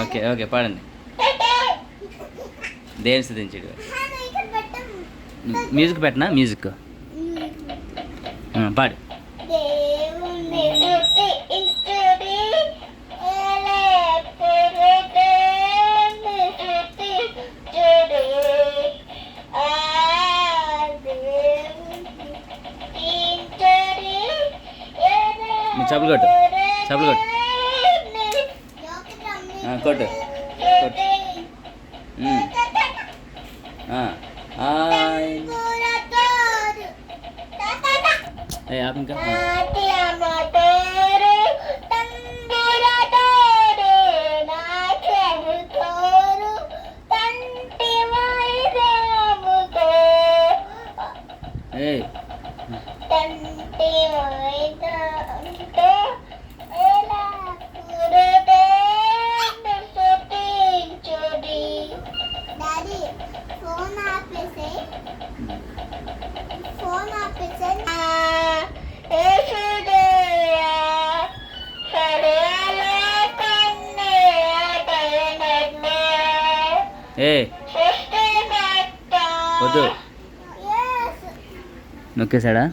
Okay okay పాడండి. దేవుని స్తుతించుడు. Music పెట్టనా? మ్యూజిక్ పాడు. చప్పులు కొట్టు, చప్పులు కొట్టు, కొట్టు కొట్టు. ఇంకా వద్దు నొక్కేశాడా?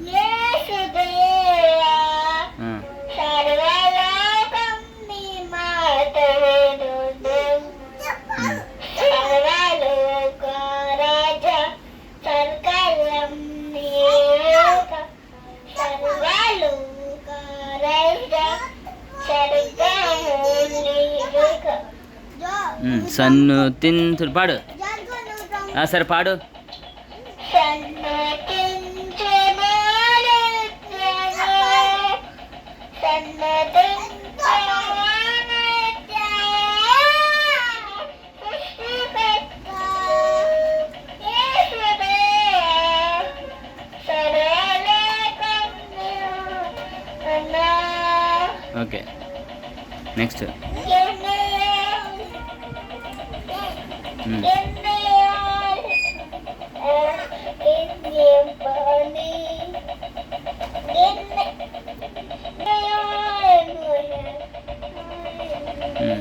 సన్ను తింతులు పాడు. సరే పాడు. Okay next.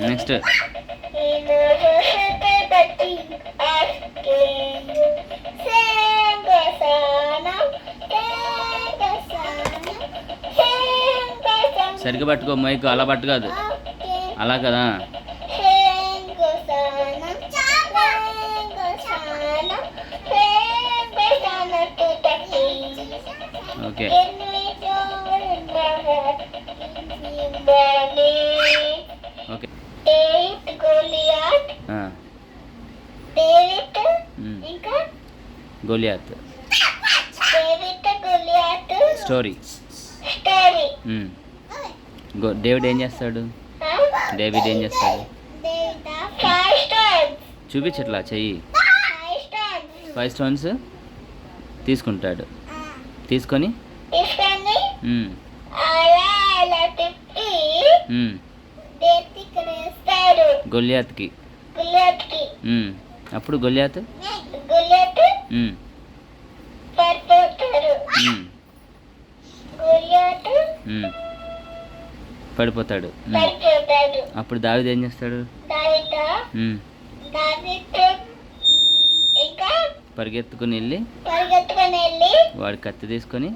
నెక్స్ట్ సరిగ్గా పట్టుకో మైకు, అలా పట్టు కాదు, అలా కదా. Okay okay Goliath story. David ఏం చేస్తాడు? డేవిడ్ ఏం చేస్తాడు? చూపించట్లా చెయ్యి. 5 స్టోన్స్ తీసుకుంటాడు. తీసుకొని గొలియాత్కి. అప్పుడు గొలియాత్ పడిపోతాడు. అప్పుడు దావీదు ఏం చేస్తాడు? పరిగెత్తుకుని వెళ్ళి వాడి కత్తి తీసుకొని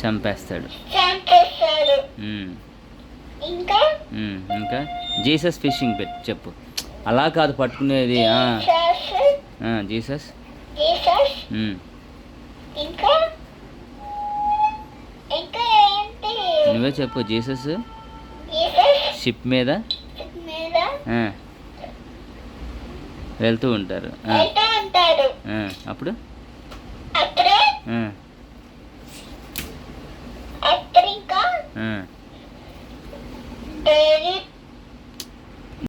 చంపేస్తాడు. ఇంకా జీసస్ ఫిషింగ్ పెట్టి చెప్పు. అలా కాదు పట్టుకునేది. జీసస్. నువ్వే చెప్పు. జీసస్ షిప్ మీద వెళ్తూ ఉంటారు. అప్పుడు